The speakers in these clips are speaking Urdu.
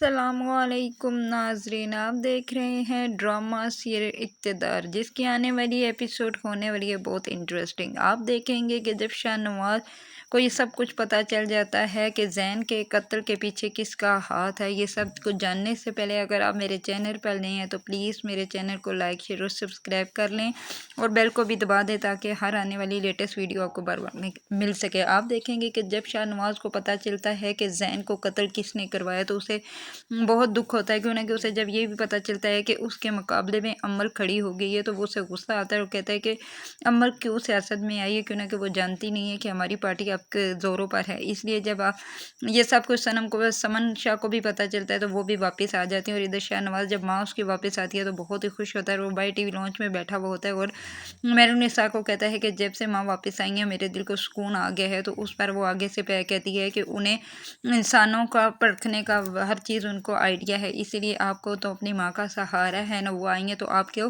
السلام علیکم ناظرین، آپ دیکھ رہے ہیں ڈرامہ سیریل اقتدار، جس کی آنے والی ایپیسوڈ ہونے والی ہے بہت انٹرسٹنگ۔ آپ دیکھیں گے کہ جب شاہ نواز کو یہ سب کچھ پتہ چل جاتا ہے کہ زین کے قتل کے پیچھے کس کا ہاتھ ہے، یہ سب کچھ جاننے سے پہلے اگر آپ میرے چینل پر نئے ہیں تو پلیز میرے چینل کو لائک شیئر اور سبسکرائب کر لیں اور بیل کو بھی دبا دیں تاکہ ہر آنے والی لیٹسٹ ویڈیو آپ کو بار بار مل سکے۔ آپ دیکھیں گے کہ جب شاہ نواز کو پتہ چلتا ہے کہ زین کو قتل کس نے کروایا تو اسے بہت دکھ ہوتا ہے، کیوں نہ کہ اسے جب یہ بھی پتہ چلتا ہے کہ اس کے مقابلے میں عمل کھڑی ہو گئی ہے تو وہ اسے غصہ آتا ہے اور کہتا ہے کہ عمل کیوں سیاست میں آئی ہے، کیوں نہ کہ وہ جانتی نہیں ہے کہ ہماری پارٹی آپ کے زوروں پر ہے۔ اس لیے جب آپ یہ سب کچھ سمن شاہ کو بھی پتہ چلتا ہے تو وہ بھی واپس آ جاتی ہے، اور ادھر شاہ نواز جب ماں اس کی واپس آتی ہے تو بہت ہی خوش ہوتا ہے اور وہ بائی ٹی وی لانچ میں بیٹھا ہوا ہوتا ہے اور میرون نساء کو کہتا ہے کہ جب سے ماں واپس آئی ہیں میرے دل کو سکون آ گیا ہے، تو اس پر وہ آگے سے کہتی ہے کہ انہیں انسانوں کا پرکھنے کا ہر چیز ان کو آئیڈیا ہے، اسی لیے آپ کو تو اپنی ماں کا سہارا ہے نا، وہ آئی ہیں تو آپ کو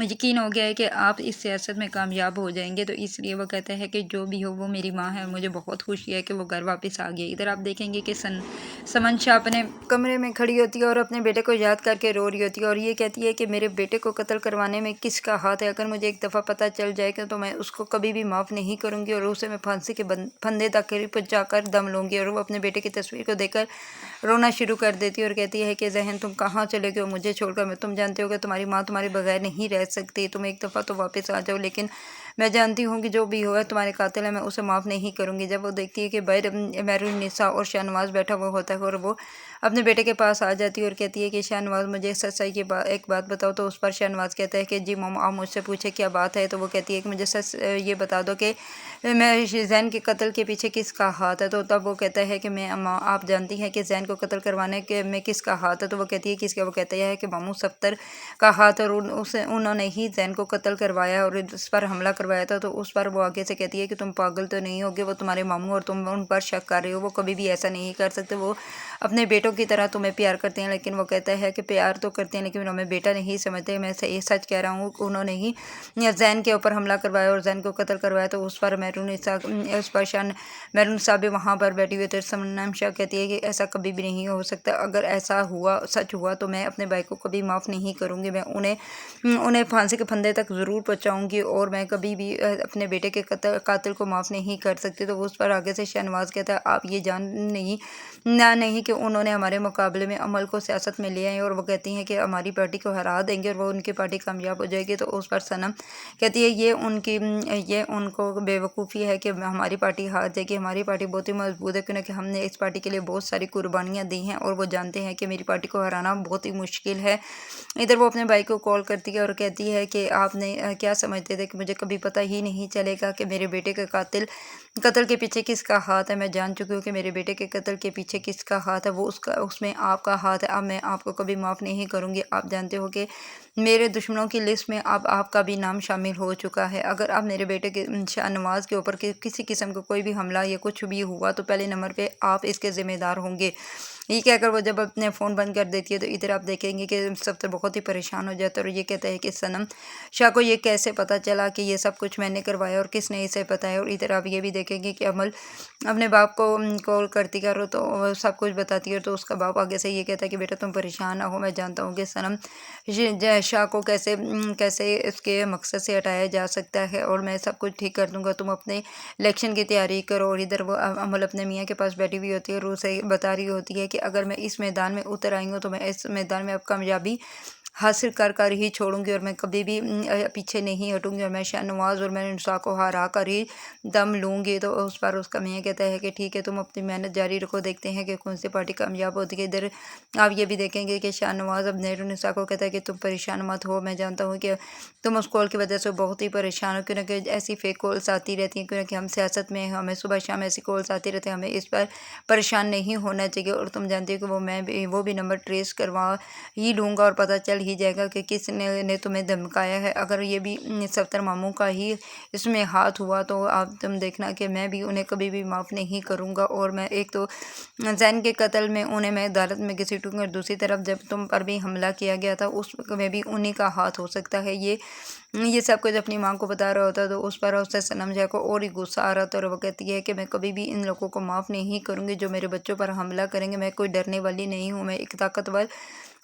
یقین ہو گیا ہے کہ آپ اس سیاست میں کامیاب ہو جائیں گے، تو اس لیے وہ کہتا ہے کہ جو بھی ہو وہ میری ماں ہے، مجھے بہت خوشی ہے کہ وہ گھر واپس آ گئی۔ ادھر آپ دیکھیں گے کہ سمن شاہ اپنے کمرے میں کھڑی ہوتی ہے اور اپنے بیٹے کو یاد کر کے رو رہی ہوتی ہے اور یہ کہتی ہے کہ میرے بیٹے کو قتل کروانے میں کس کا ہاتھ ہے، اگر مجھے ایک دفعہ پتہ چل جائے گا تو میں اس کو کبھی بھی معاف نہیں کروں گی اور اسے میں پھانسی کے پھندے تک پہنچا کر دم لوں گی۔ اور وہ اپنے بیٹے کی تصویر کو دیکھ کر رونا شروع کر دیتی ہے اور کہتی ہے کہ ذہن تم کہاں چلے گئے ہو مجھے چھوڑ کر، تم جانتے ہو کہ تمہاری ماں تمہارے بغیر نہیں رہ سکتی، تم ایک دفعہ تو واپس آ جاؤ، لیکن میں جانتی ہوں کہ جو بھی ہوا تمہارے قاتل ہے میں اسے معاف نہیں کروں گی۔ جب وہ دیکھتی ہے کہ باہر میرون نساء اور شاہ نواز بیٹھا ہوا ہوتا ہے اور وہ اپنے بیٹے کے پاس آ جاتی ہے اور کہتی ہے کہ شاہ نواز مجھے سچائی کی ایک بات بتاؤ، تو اس پر شاہ نواز کہتا ہے کہ جی ماما آپ مجھ سے پوچھے کیا بات ہے، تو وہ کہتی ہے کہ مجھے سچ یہ بتا دو کہ میں زین کے قتل کے پیچھے کس کا ہاتھ ہے، تو تب وہ کہتا ہے کہ میں آپ جانتی ہیں کہ زین کو قتل کروانے میں کس کا ہاتھ ہے، تو وہ کہتی ہے کس کا، وہ کہتا ہے کہ ماموں سفتر کا ہاتھ، اور انہوں نے ہی زین کو قتل کروایا اور اس پر حملہ کروایا تھا۔ تو اس پر وہ آگے سے کہتی ہے کہ تم پاگل تو نہیں ہوگے، وہ تمہارے ماموں اور تم ان پر شک کر رہے ہو، وہ کبھی بھی ایسا نہیں کر سکتے، وہ اپنے بیٹوں کی طرح تمہیں پیار کرتے ہیں۔ لیکن وہ کہتا ہے کہ پیار تو کرتے ہیں لیکن ہمیں بیٹا نہیں سمجھتے، میں یہ سچ کہہ رہا ہوں، انہوں نے ہی زین کے اوپر حملہ کروایا اور زین کو قتل کروایا۔ تو اس پر میرون نساء بھی وہاں پر بیٹھی ہوئی تھی۔ سمن شاہ کہتی ہے کہ ایسا کبھی بھی نہیں ہو سکتا، اگر ایسا ہوا سچ ہوا تو میں اپنے بھائی کو کبھی معاف نہیں کروں گی، میں انہیں پھانسی کے پھندے تک ضرور پہنچاؤں گی اور میں کبھی بھی اپنے بیٹے کے قاتل کو معاف نہیں کر سکتی۔ تو اس پر آگے سے شاہ نواز کہتا ہے آپ یہ جان نہیں کہ انہوں نے ہمارے مقابلے میں عمل کو سیاست میں لے آئے، اور وہ کہتی ہیں کہ ہماری پارٹی کو ہرا دیں گے اور وہ ان کی پارٹی کامیاب ہو جائے گی۔ تو اس پر صنم کہتی ہے یہ ان کو بے وقوفی ہے کہ ہماری پارٹی ہار جائے گی، ہماری پارٹی بہت ہی مضبوط ہے کیونکہ ہم نے اس پارٹی کے لیے بہت ساری قربانیاں دی ہیں اور وہ جانتے ہیں کہ میری پارٹی کو ہرانا بہت ہی مشکل ہے۔ ادھر وہ اپنے بھائی کو کال کرتی ہے اور کہتی ہے کہ آپ نے کیا سمجھتے تھے کہ مجھے کبھی پتہ ہی نہیں چلے گا کہ میرے بیٹے کے قتل کے پیچھے کس کا ہاتھ ہے، میں جان چکی ہوں کہ میرے بیٹے کے قتل کے پیچھے کس کا ہاتھ ہے، وہ اس میں آپ کا ہاتھ ہے، اب میں آپ کو کبھی معاف نہیں کروں گی۔ آپ جانتے ہو کہ میرے دشمنوں کی لسٹ میں اب آپ کا بھی نام شامل ہو چکا ہے، اگر آپ میرے بیٹے کے شاہ نواز کے اوپر کسی قسم کا کوئی بھی حملہ یا کچھ بھی ہوا تو پہلے نمبر پہ آپ اس کے ذمہ دار ہوں گے۔ یہ کہہ کر وہ جب اپنے فون بند کر دیتی ہے تو ادھر آپ دیکھیں گے کہ سب بہت ہی پریشان ہو جاتا ہے اور یہ کہتا ہے کہ سنم شاہ کو یہ کیسے پتہ چلا کہ یہ سب کچھ میں نے کروایا اور کس نے اسے بتایا۔ اور ادھر آپ یہ بھی دیکھیں گے کہ عمل اپنے باپ کو کال کرتی کرو تو سب کچھ بتاتی ہے، تو اس کا باپ آگے سے یہ کہتا ہے کہ بیٹا تم پریشان نہ ہو، میں جانتا ہوں کہ سنم شاہ کو کیسے اس کے مقصد سے ہٹایا جا سکتا ہے اور میں سب کچھ ٹھیک کر دوں گا، تم اپنے الیکشن کی تیاری کرو۔ اور ادھر وہ عمل اپنے میاں کے پاس بیٹھی ہوئی ہوتی ہے اور اسے بتا رہی ہوتی ہے کہ اگر میں اس میدان میں اتر آئی ہوں تو میں اس میدان میں اب کامیابی حاصل کر ہی چھوڑوں گی اور میں کبھی بھی پیچھے نہیں ہٹوں گی اور میں شاہ نواز اور میرون نساء کو ہرا کر ہی دم لوں گی۔ تو اس پر اس کا میاں کہتا ہے کہ ٹھیک ہے تم اپنی محنت جاری رکھو، دیکھتے ہیں کہ کون سی پارٹی کامیاب ہوتی ہے۔ ادھر آپ یہ بھی دیکھیں گے کہ شاہ نواز اب میرون نساء کو کہتا ہے کہ تم پریشان مت ہو، میں جانتا ہوں کہ تم اس کال کی وجہ سے بہت ہی پریشان ہو، کیونکہ ایسی فیک کالس آتی رہتی ہیں، کیونکہ ہم سیاست میں ہمیں صبح شام ایسی کالس آتی رہتی ہیں، ہمیں اس پر پریشان نہیں ہونا چاہیے۔ اور تم جانتے ہو کہ وہ بھی نمبر ٹریس کروا ہی لوں گا اور پتہ چل ہی جائے گا کہ کس نے تمہیں دھمکایا ہے، اگر یہ بھی سفتر ماموں کا ہی اس میں ہاتھ ہوا تو آپ تم دیکھنا کہ میں بھی انہیں کبھی بھی معاف نہیں کروں گا، اور میں ایک تو زین کے قتل میں انہیں میں عدالت میں گھسیٹوں گی اور دوسری طرف جب تم پر بھی حملہ کیا گیا تھا اس میں بھی انہی کا ہاتھ ہو سکتا ہے۔ یہ یہ سب کچھ اپنی ماں کو بتا رہا ہوتا تو اس پر اسے صنم جا کو اور ہی غصہ آ رہا تھا، اور وہ کہتی ہے کہ میں کبھی بھی ان لوگوں کو معاف نہیں کروں گی جو میرے بچوں پر حملہ کریں گے۔ میں کوئی ڈرنے والی نہیں ہوں، میں ایک طاقتور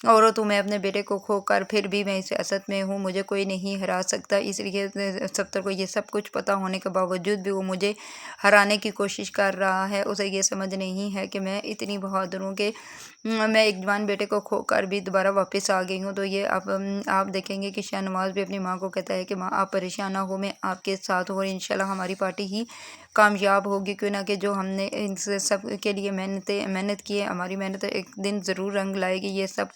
عورت ہوں، میں اپنے بیٹے کو کھو کر پھر بھی میں سیاست میں ہوں، مجھے کوئی نہیں ہرا سکتا۔ اس لیے ستر کو یہ سب کچھ پتہ ہونے کے باوجود بھی وہ مجھے ہرانے کی کوشش کر رہا ہے۔ اسے یہ سمجھ نہیں ہے کہ میں اتنی بہادر ہوں کہ میں ایک جوان بیٹے کو کھو کر بھی دوبارہ واپس آ گئی ہوں۔ تو یہ اب آپ دیکھیں گے کہ شاہ نواز بھی اپنی ماں کو کہتا ہے کہ ماں آپ پریشان نہ ہو، میں آپ کے ساتھ ہوں، اور انشاءاللہ ہماری پارٹی ہی کامیاب ہوگی، کیوں نہ کہ جو ہم نے ان سے سب کے لیے محنت کی ہے، ہماری محنت ایک دن ضرور رنگ لائے گی۔ یہ سب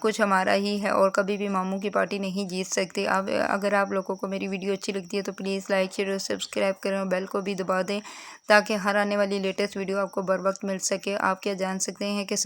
کچھ ہمارا ہی ہے، اور کبھی بھی ماموں کی پارٹی نہیں جیت سکتی۔ اب اگر آپ لوگوں کو میری ویڈیو اچھی لگتی ہے تو پلیز لائک شیئر اور سبسکرائب کریں، اور بیل کو بھی دبا دیں تاکہ ہر آنے والی لیٹسٹ ویڈیو آپ کو بر وقت مل سکے۔ آپ کیا جان سکتے ہیں کہ